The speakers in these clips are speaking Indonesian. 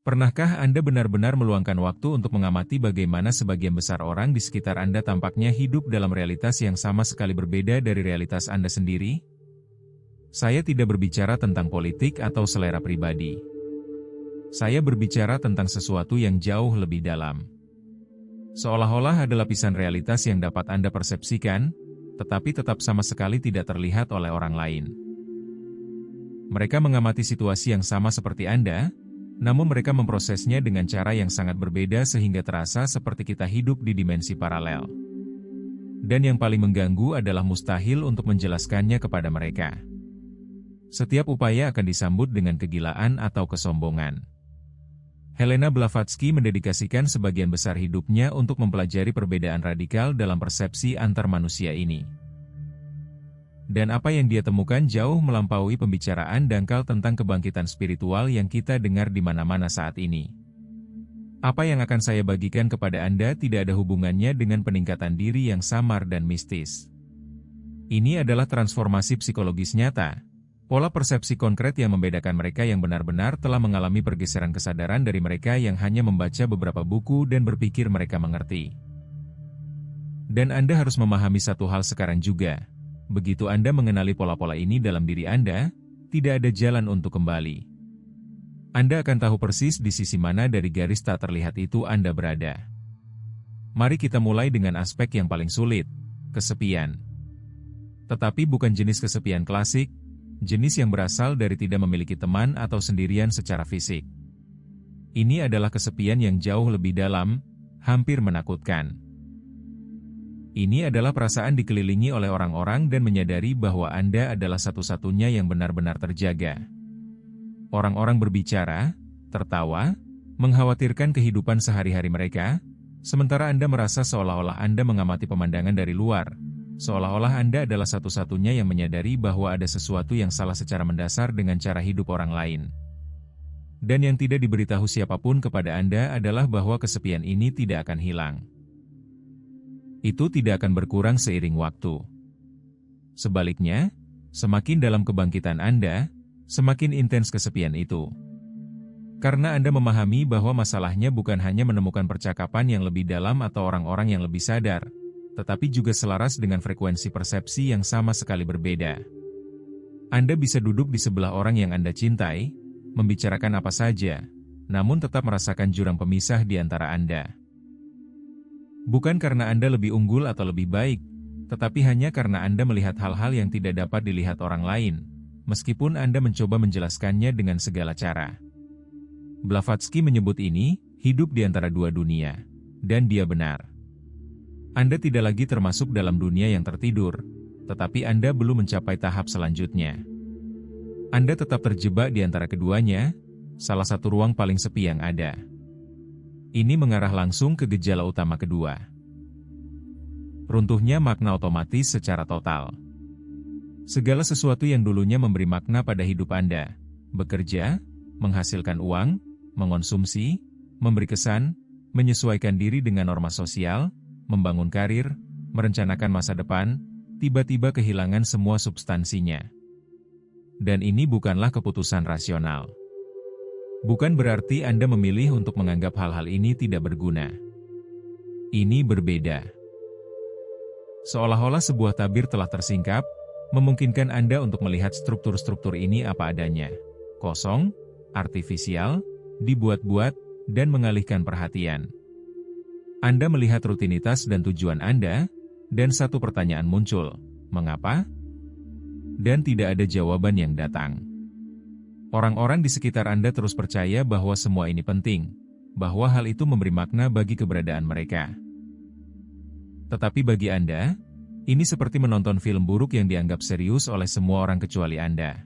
Pernahkah Anda benar-benar meluangkan waktu untuk mengamati bagaimana sebagian besar orang di sekitar Anda tampaknya hidup dalam realitas yang sama sekali berbeda dari realitas Anda sendiri? Saya tidak berbicara tentang politik atau selera pribadi. Saya berbicara tentang sesuatu yang jauh lebih dalam. Seolah-olah ada lapisan realitas yang dapat Anda persepsikan, tetapi tetap sama sekali tidak terlihat oleh orang lain. Mereka mengamati situasi yang sama seperti Anda, namun mereka memprosesnya dengan cara yang sangat berbeda sehingga terasa seperti kita hidup di dimensi paralel. Dan yang paling mengganggu adalah mustahil untuk menjelaskannya kepada mereka. Setiap upaya akan disambut dengan kegilaan atau kesombongan. Helena Blavatsky mendedikasikan sebagian besar hidupnya untuk mempelajari perbedaan radikal dalam persepsi antar manusia ini. Dan apa yang dia temukan jauh melampaui pembicaraan dangkal tentang kebangkitan spiritual yang kita dengar di mana-mana saat ini. Apa yang akan saya bagikan kepada Anda tidak ada hubungannya dengan peningkatan diri yang samar dan mistis. Ini adalah transformasi psikologis nyata, pola persepsi konkret yang membedakan mereka yang benar-benar telah mengalami pergeseran kesadaran dari mereka yang hanya membaca beberapa buku dan berpikir mereka mengerti. Dan Anda harus memahami satu hal sekarang juga. Begitu Anda mengenali pola-pola ini dalam diri Anda, tidak ada jalan untuk kembali. Anda akan tahu persis di sisi mana dari garis tak terlihat itu Anda berada. Mari kita mulai dengan aspek yang paling sulit, kesepian. Tetapi bukan jenis kesepian klasik, jenis yang berasal dari tidak memiliki teman atau sendirian secara fisik. Ini adalah kesepian yang jauh lebih dalam, hampir menakutkan. Ini adalah perasaan dikelilingi oleh orang-orang dan menyadari bahwa Anda adalah satu-satunya yang benar-benar terjaga. Orang-orang berbicara, tertawa, mengkhawatirkan kehidupan sehari-hari mereka, sementara Anda merasa seolah-olah Anda mengamati pemandangan dari luar, seolah-olah Anda adalah satu-satunya yang menyadari bahwa ada sesuatu yang salah secara mendasar dengan cara hidup orang lain. Dan yang tidak diberitahu siapapun kepada Anda adalah bahwa kesepian ini tidak akan hilang. Itu tidak akan berkurang seiring waktu. Sebaliknya, semakin dalam kebangkitan Anda, semakin intens kesepian itu. Karena Anda memahami bahwa masalahnya bukan hanya menemukan percakapan yang lebih dalam atau orang-orang yang lebih sadar, tetapi juga selaras dengan frekuensi persepsi yang sama sekali berbeda. Anda bisa duduk di sebelah orang yang Anda cintai, membicarakan apa saja, namun tetap merasakan jurang pemisah di antara Anda. Bukan karena Anda lebih unggul atau lebih baik, tetapi hanya karena Anda melihat hal-hal yang tidak dapat dilihat orang lain, meskipun Anda mencoba menjelaskannya dengan segala cara. Blavatsky menyebut ini, hidup di antara dua dunia. Dan dia benar. Anda tidak lagi termasuk dalam dunia yang tertidur, tetapi Anda belum mencapai tahap selanjutnya. Anda tetap terjebak di antara keduanya, salah satu ruang paling sepi yang ada. Ini mengarah langsung ke gejala utama kedua. Runtuhnya makna otomatis secara total. Segala sesuatu yang dulunya memberi makna pada hidup Anda, bekerja, menghasilkan uang, mengonsumsi, memberi kesan, menyesuaikan diri dengan norma sosial, membangun karir, merencanakan masa depan, tiba-tiba kehilangan semua substansinya. Dan ini bukanlah keputusan rasional. Bukan berarti Anda memilih untuk menganggap hal-hal ini tidak berguna. Ini berbeda. Seolah-olah sebuah tabir telah tersingkap, memungkinkan Anda untuk melihat struktur-struktur ini apa adanya. Kosong, artifisial, dibuat-buat, dan mengalihkan perhatian. Anda melihat rutinitas dan tujuan Anda, dan satu pertanyaan muncul, mengapa? Dan tidak ada jawaban yang datang. Orang-orang di sekitar Anda terus percaya bahwa semua ini penting, bahwa hal itu memberi makna bagi keberadaan mereka. Tetapi bagi Anda, ini seperti menonton film buruk yang dianggap serius oleh semua orang kecuali Anda.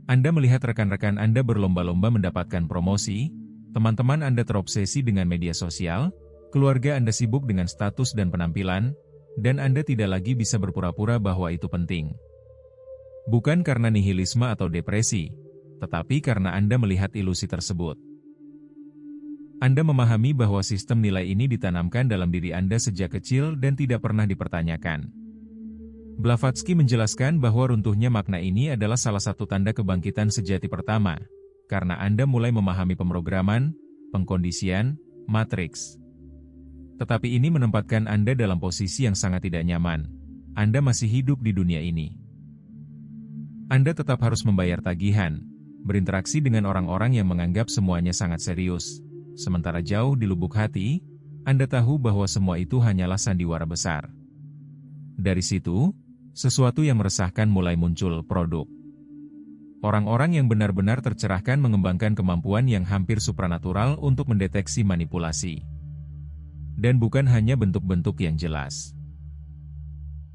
Anda melihat rekan-rekan Anda berlomba-lomba mendapatkan promosi, teman-teman Anda terobsesi dengan media sosial, keluarga Anda sibuk dengan status dan penampilan, dan Anda tidak lagi bisa berpura-pura bahwa itu penting. Bukan karena nihilisme atau depresi, tetapi karena Anda melihat ilusi tersebut. Anda memahami bahwa sistem nilai ini ditanamkan dalam diri Anda sejak kecil dan tidak pernah dipertanyakan. Blavatsky menjelaskan bahwa runtuhnya makna ini adalah salah satu tanda kebangkitan sejati pertama, karena Anda mulai memahami pemrograman, pengkondisian, matriks. Tetapi ini menempatkan Anda dalam posisi yang sangat tidak nyaman. Anda masih hidup di dunia ini. Anda tetap harus membayar tagihan, berinteraksi dengan orang-orang yang menganggap semuanya sangat serius. Sementara jauh di lubuk hati, Anda tahu bahwa semua itu hanyalah sandiwara besar. Dari situ, sesuatu yang meresahkan mulai muncul, produk. Orang-orang yang benar-benar tercerahkan mengembangkan kemampuan yang hampir supranatural untuk mendeteksi manipulasi. Dan bukan hanya bentuk-bentuk yang jelas.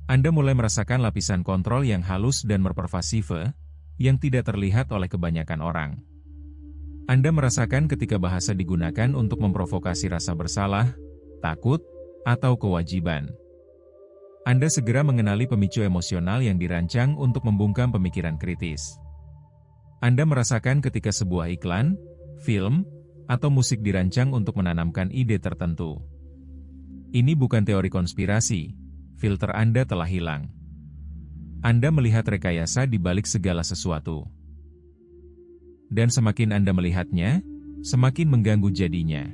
Anda mulai merasakan lapisan kontrol yang halus dan berpervasive, yang tidak terlihat oleh kebanyakan orang. Anda merasakan ketika bahasa digunakan untuk memprovokasi rasa bersalah, takut, atau kewajiban. Anda segera mengenali pemicu emosional yang dirancang untuk membungkam pemikiran kritis. Anda merasakan ketika sebuah iklan, film, atau musik dirancang untuk menanamkan ide tertentu. Ini bukan teori konspirasi, filter Anda telah hilang. Anda melihat rekayasa di balik segala sesuatu. Dan semakin Anda melihatnya, semakin mengganggu jadinya.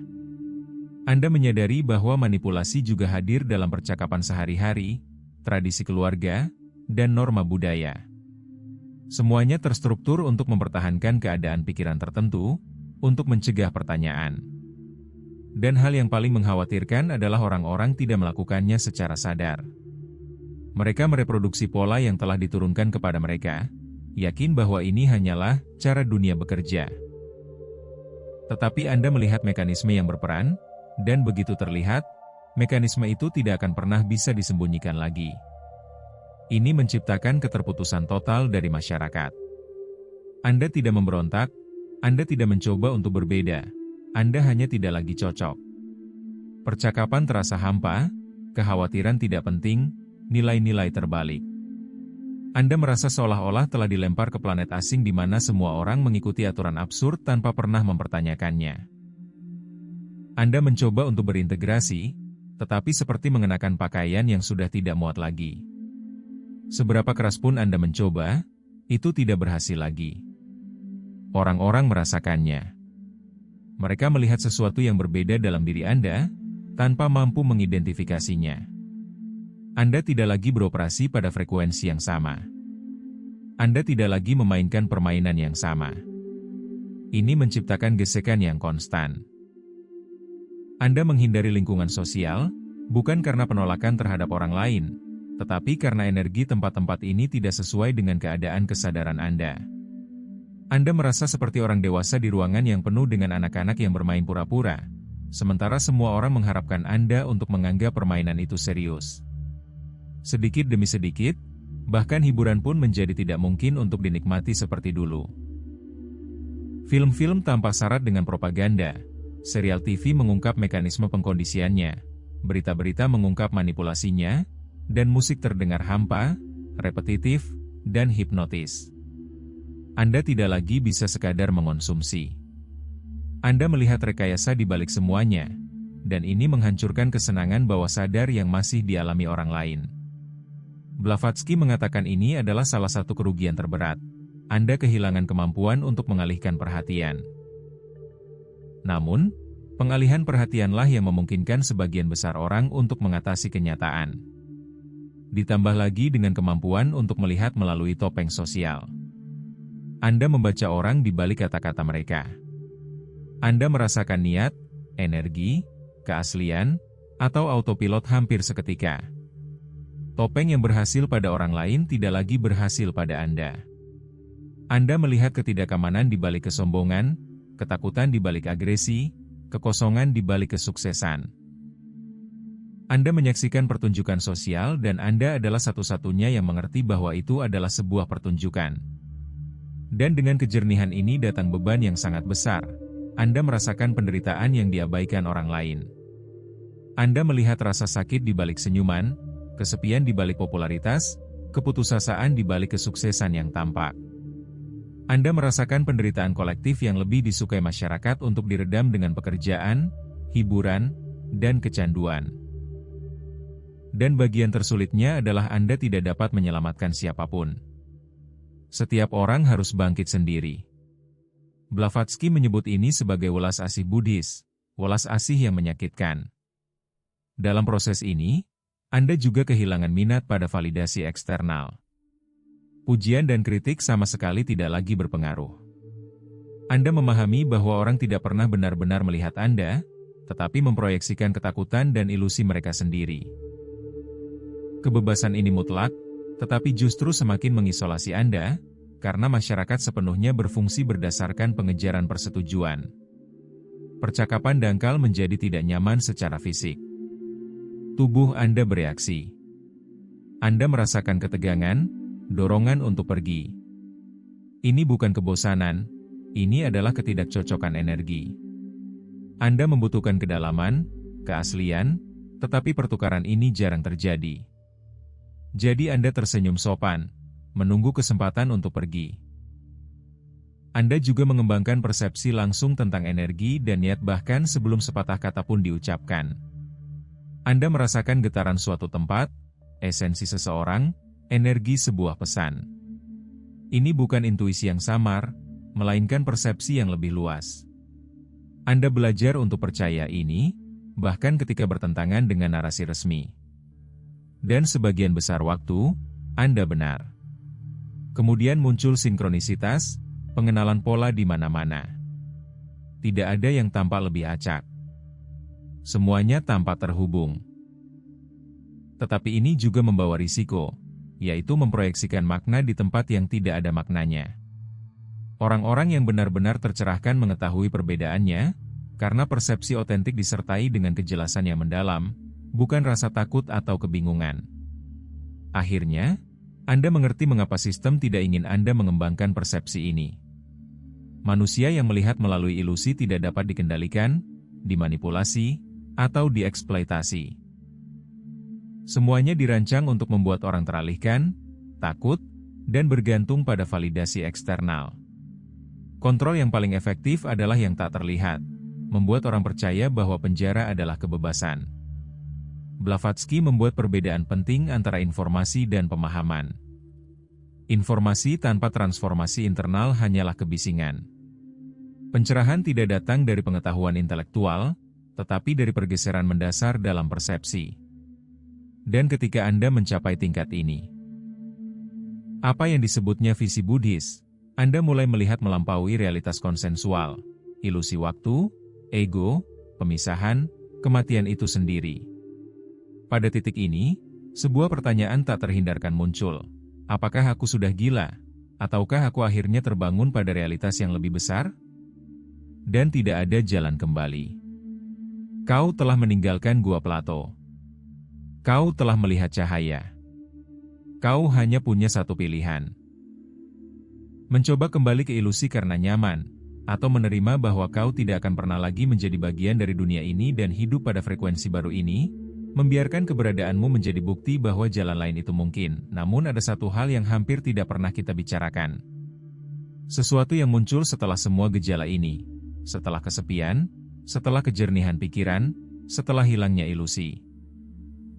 Anda menyadari bahwa manipulasi juga hadir dalam percakapan sehari-hari, tradisi keluarga, dan norma budaya. Semuanya terstruktur untuk mempertahankan keadaan pikiran tertentu, untuk mencegah pertanyaan. Dan hal yang paling mengkhawatirkan adalah orang-orang tidak melakukannya secara sadar. Mereka mereproduksi pola yang telah diturunkan kepada mereka, yakin bahwa ini hanyalah cara dunia bekerja. Tetapi Anda melihat mekanisme yang berperan, dan begitu terlihat, mekanisme itu tidak akan pernah bisa disembunyikan lagi. Ini menciptakan keterputusan total dari masyarakat. Anda tidak memberontak, Anda tidak mencoba untuk berbeda, Anda hanya tidak lagi cocok. Percakapan terasa hampa, kekhawatiran tidak penting, nilai-nilai terbalik. Anda merasa seolah-olah telah dilempar ke planet asing di mana semua orang mengikuti aturan absurd tanpa pernah mempertanyakannya. Anda mencoba untuk berintegrasi, tetapi seperti mengenakan pakaian yang sudah tidak muat lagi. Seberapa keras pun Anda mencoba, itu tidak berhasil lagi. Orang-orang merasakannya. Mereka melihat sesuatu yang berbeda dalam diri Anda, tanpa mampu mengidentifikasinya. Anda tidak lagi beroperasi pada frekuensi yang sama. Anda tidak lagi memainkan permainan yang sama. Ini menciptakan gesekan yang konstan. Anda menghindari lingkungan sosial, bukan karena penolakan terhadap orang lain, tetapi karena energi tempat-tempat ini tidak sesuai dengan keadaan kesadaran Anda. Anda merasa seperti orang dewasa di ruangan yang penuh dengan anak-anak yang bermain pura-pura, sementara semua orang mengharapkan Anda untuk menganggap permainan itu serius. Sedikit demi sedikit, bahkan hiburan pun menjadi tidak mungkin untuk dinikmati seperti dulu. Film-film tanpa syarat dengan propaganda, serial TV mengungkap mekanisme pengkondisiannya, berita-berita mengungkap manipulasinya, dan musik terdengar hampa, repetitif, dan hipnotis. Anda tidak lagi bisa sekadar mengonsumsi. Anda melihat rekayasa di balik semuanya, dan ini menghancurkan kesenangan bawah sadar yang masih dialami orang lain. Blavatsky mengatakan ini adalah salah satu kerugian terberat. Anda kehilangan kemampuan untuk mengalihkan perhatian. Namun, pengalihan perhatianlah yang memungkinkan sebagian besar orang untuk mengatasi kenyataan. Ditambah lagi dengan kemampuan untuk melihat melalui topeng sosial. Anda membaca orang di balik kata-kata mereka. Anda merasakan niat, energi, keaslian, atau autopilot hampir seketika. Topeng yang berhasil pada orang lain tidak lagi berhasil pada Anda. Anda melihat ketidakamanan di balik kesombongan, ketakutan di balik agresi, kekosongan di balik kesuksesan. Anda menyaksikan pertunjukan sosial dan Anda adalah satu-satunya yang mengerti bahwa itu adalah sebuah pertunjukan. Dan dengan kejernihan ini datang beban yang sangat besar. Anda merasakan penderitaan yang diabaikan orang lain. Anda melihat rasa sakit di balik senyuman, kesepian di balik popularitas, keputusasaan di balik kesuksesan yang tampak. Anda merasakan penderitaan kolektif yang lebih disukai masyarakat untuk diredam dengan pekerjaan, hiburan, dan kecanduan. Dan bagian tersulitnya adalah Anda tidak dapat menyelamatkan siapapun. Setiap orang harus bangkit sendiri. Blavatsky menyebut ini sebagai welas asih Buddhis, welas asih yang menyakitkan. Dalam proses ini, Anda juga kehilangan minat pada validasi eksternal. Pujian dan kritik sama sekali tidak lagi berpengaruh. Anda memahami bahwa orang tidak pernah benar-benar melihat Anda, tetapi memproyeksikan ketakutan dan ilusi mereka sendiri. Kebebasan ini mutlak, tetapi justru semakin mengisolasi Anda, karena masyarakat sepenuhnya berfungsi berdasarkan pengejaran persetujuan. Percakapan dangkal menjadi tidak nyaman secara fisik. Tubuh Anda bereaksi. Anda merasakan ketegangan, dorongan untuk pergi. Ini bukan kebosanan, ini adalah ketidakcocokan energi. Anda membutuhkan kedalaman, keaslian, tetapi pertukaran ini jarang terjadi. Jadi Anda tersenyum sopan, menunggu kesempatan untuk pergi. Anda juga mengembangkan persepsi langsung tentang energi dan niat bahkan sebelum sepatah kata pun diucapkan. Anda merasakan getaran suatu tempat, esensi seseorang, energi sebuah pesan. Ini bukan intuisi yang samar, melainkan persepsi yang lebih luas. Anda belajar untuk percaya ini, bahkan ketika bertentangan dengan narasi resmi. Dan sebagian besar waktu, Anda benar. Kemudian muncul sinkronisitas, pengenalan pola di mana-mana. Tidak ada yang tampak lebih acak. Semuanya tampak terhubung. Tetapi ini juga membawa risiko, yaitu memproyeksikan makna di tempat yang tidak ada maknanya. Orang-orang yang benar-benar tercerahkan mengetahui perbedaannya, karena persepsi otentik disertai dengan kejelasan yang mendalam, bukan rasa takut atau kebingungan. Akhirnya, Anda mengerti mengapa sistem tidak ingin Anda mengembangkan persepsi ini. Manusia yang melihat melalui ilusi tidak dapat dikendalikan, dimanipulasi, atau dieksploitasi. Semuanya dirancang untuk membuat orang teralihkan, takut, dan bergantung pada validasi eksternal. Kontrol yang paling efektif adalah yang tak terlihat, membuat orang percaya bahwa penjara adalah kebebasan. Blavatsky membuat perbedaan penting antara informasi dan pemahaman. Informasi tanpa transformasi internal hanyalah kebisingan. Pencerahan tidak datang dari pengetahuan intelektual, tetapi dari pergeseran mendasar dalam persepsi. Dan ketika Anda mencapai tingkat ini, apa yang disebutnya visi Buddhis, Anda mulai melihat melampaui realitas konsensual, ilusi waktu, ego, pemisahan, kematian itu sendiri. Pada titik ini, sebuah pertanyaan tak terhindarkan muncul. Apakah aku sudah gila? Ataukah aku akhirnya terbangun pada realitas yang lebih besar? Dan tidak ada jalan kembali. Kau telah meninggalkan gua Plato. Kau telah melihat cahaya. Kau hanya punya satu pilihan. Mencoba kembali ke ilusi karena nyaman, atau menerima bahwa kau tidak akan pernah lagi menjadi bagian dari dunia ini dan hidup pada frekuensi baru ini, membiarkan keberadaanmu menjadi bukti bahwa jalan lain itu mungkin. Namun ada satu hal yang hampir tidak pernah kita bicarakan. Sesuatu yang muncul setelah semua gejala ini, setelah kesepian, setelah kejernihan pikiran, setelah hilangnya ilusi.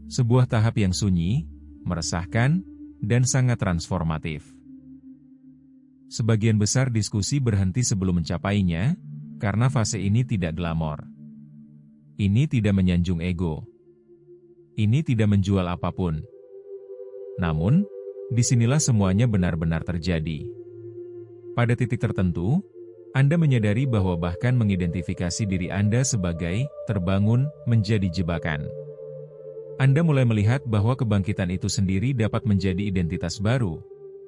Sebuah tahap yang sunyi, meresahkan, dan sangat transformatif. Sebagian besar diskusi berhenti sebelum mencapainya, karena fase ini tidak glamor. Ini tidak menyanjung ego. Ini tidak menjual apapun. Namun, disinilah semuanya benar-benar terjadi. Pada titik tertentu, Anda menyadari bahwa bahkan mengidentifikasi diri Anda sebagai terbangun menjadi jebakan. Anda mulai melihat bahwa kebangkitan itu sendiri dapat menjadi identitas baru,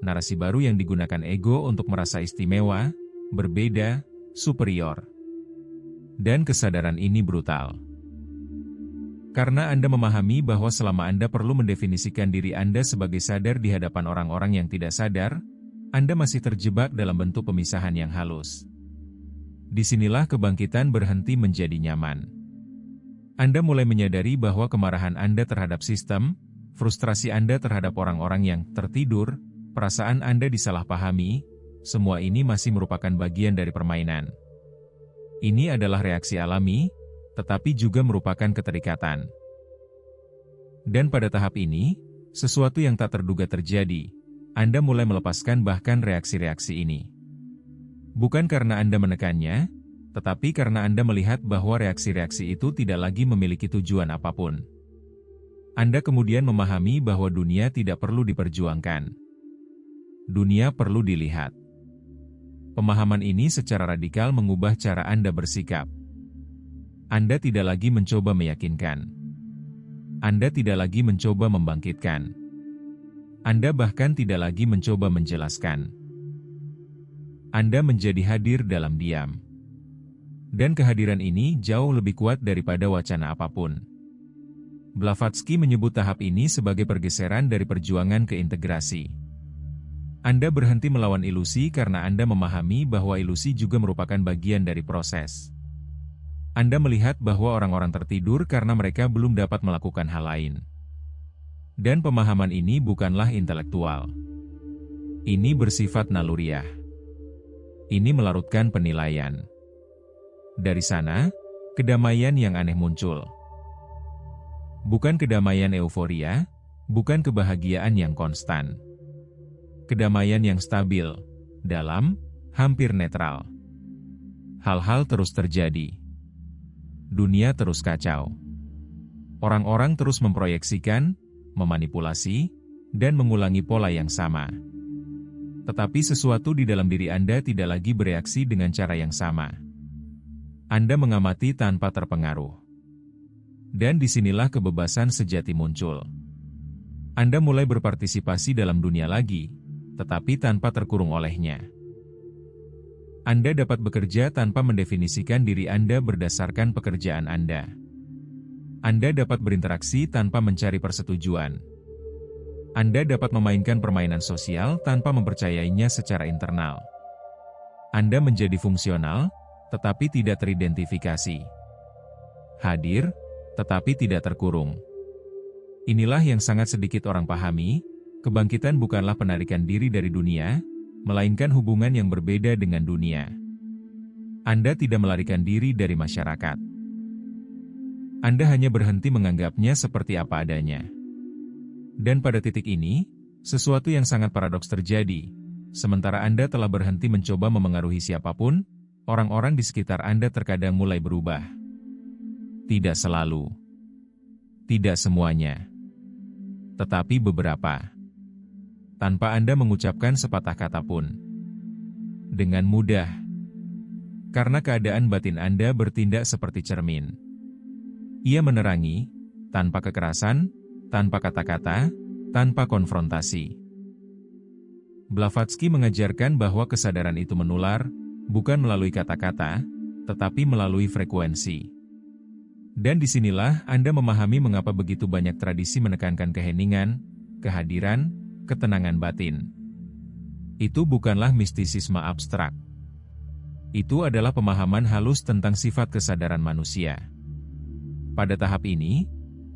narasi baru yang digunakan ego untuk merasa istimewa, berbeda, superior. Dan kesadaran ini brutal. Karena Anda memahami bahwa selama Anda perlu mendefinisikan diri Anda sebagai sadar di hadapan orang-orang yang tidak sadar, Anda masih terjebak dalam bentuk pemisahan yang halus. Disinilah kebangkitan berhenti menjadi nyaman. Anda mulai menyadari bahwa kemarahan Anda terhadap sistem, frustrasi Anda terhadap orang-orang yang tertidur, perasaan Anda disalahpahami, semua ini masih merupakan bagian dari permainan. Ini adalah reaksi alami, tetapi juga merupakan keterikatan. Dan pada tahap ini, sesuatu yang tak terduga terjadi. Anda mulai melepaskan bahkan reaksi-reaksi ini. Bukan karena Anda menekannya, tetapi karena Anda melihat bahwa reaksi-reaksi itu tidak lagi memiliki tujuan apapun. Anda kemudian memahami bahwa dunia tidak perlu diperjuangkan. Dunia perlu dilihat. Pemahaman ini secara radikal mengubah cara Anda bersikap. Anda tidak lagi mencoba meyakinkan. Anda tidak lagi mencoba membangkitkan. Anda bahkan tidak lagi mencoba menjelaskan. Anda menjadi hadir dalam diam. Dan kehadiran ini jauh lebih kuat daripada wacana apapun. Blavatsky menyebut tahap ini sebagai pergeseran dari perjuangan ke integrasi. Anda berhenti melawan ilusi karena Anda memahami bahwa ilusi juga merupakan bagian dari proses. Anda melihat bahwa orang-orang tertidur karena mereka belum dapat melakukan hal lain. Dan pemahaman ini bukanlah intelektual. Ini bersifat naluriah. Ini melarutkan penilaian. Dari sana, kedamaian yang aneh muncul. Bukan kedamaian euforia, bukan kebahagiaan yang konstan. Kedamaian yang stabil, dalam, hampir netral. Hal-hal terus terjadi. Dunia terus kacau. Orang-orang terus memproyeksikan, memanipulasi, dan mengulangi pola yang sama. Tetapi sesuatu di dalam diri Anda tidak lagi bereaksi dengan cara yang sama. Anda mengamati tanpa terpengaruh. Dan disinilah kebebasan sejati muncul. Anda mulai berpartisipasi dalam dunia lagi, tetapi tanpa terkurung olehnya. Anda dapat bekerja tanpa mendefinisikan diri Anda berdasarkan pekerjaan Anda. Anda dapat berinteraksi tanpa mencari persetujuan. Anda dapat memainkan permainan sosial tanpa mempercayainya secara internal. Anda menjadi fungsional, tetapi tidak teridentifikasi. Hadir, tetapi tidak terkurung. Inilah yang sangat sedikit orang pahami. Kebangkitan bukanlah penarikan diri dari dunia, melainkan hubungan yang berbeda dengan dunia. Anda tidak melarikan diri dari masyarakat. Anda hanya berhenti menganggapnya seperti apa adanya. Dan pada titik ini, sesuatu yang sangat paradoks terjadi. Sementara Anda telah berhenti mencoba memengaruhi siapapun, orang-orang di sekitar Anda terkadang mulai berubah. Tidak selalu. Tidak semuanya. Tetapi beberapa. Tanpa Anda mengucapkan sepatah kata pun. Dengan mudah. Karena keadaan batin Anda bertindak seperti cermin. Ia menerangi, tanpa kekerasan, tanpa kata-kata, tanpa konfrontasi. Blavatsky mengajarkan bahwa kesadaran itu menular, bukan melalui kata-kata, tetapi melalui frekuensi. Dan disinilah Anda memahami mengapa begitu banyak tradisi menekankan keheningan, kehadiran, ketenangan batin. Itu bukanlah mistisisme abstrak. Itu adalah pemahaman halus tentang sifat kesadaran manusia. Pada tahap ini,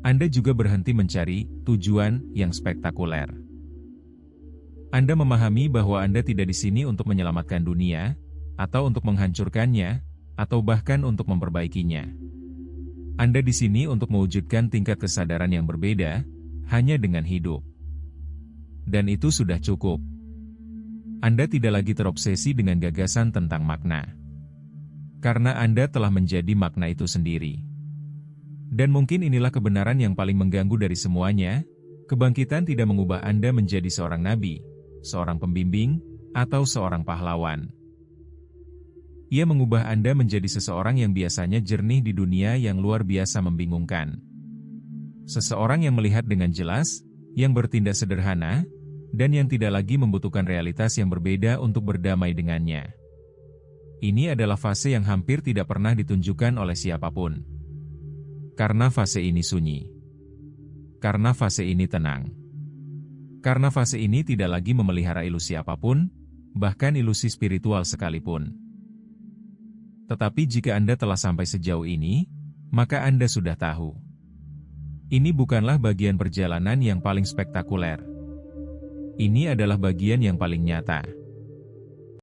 Anda juga berhenti mencari tujuan yang spektakuler. Anda memahami bahwa Anda tidak di sini untuk menyelamatkan dunia, atau untuk menghancurkannya, atau bahkan untuk memperbaikinya. Anda di sini untuk mewujudkan tingkat kesadaran yang berbeda, hanya dengan hidup. Dan itu sudah cukup. Anda tidak lagi terobsesi dengan gagasan tentang makna. Karena Anda telah menjadi makna itu sendiri. Dan mungkin inilah kebenaran yang paling mengganggu dari semuanya, kebangkitan tidak mengubah Anda menjadi seorang nabi, seorang pembimbing, atau seorang pahlawan. Ia mengubah Anda menjadi seseorang yang biasanya jernih di dunia yang luar biasa membingungkan. Seseorang yang melihat dengan jelas, yang bertindak sederhana, dan yang tidak lagi membutuhkan realitas yang berbeda untuk berdamai dengannya. Ini adalah fase yang hampir tidak pernah ditunjukkan oleh siapapun. Karena fase ini sunyi. Karena fase ini tenang. Karena fase ini tidak lagi memelihara ilusi apapun, bahkan ilusi spiritual sekalipun. Tetapi jika Anda telah sampai sejauh ini, maka Anda sudah tahu. Ini bukanlah bagian perjalanan yang paling spektakuler. Ini adalah bagian yang paling nyata.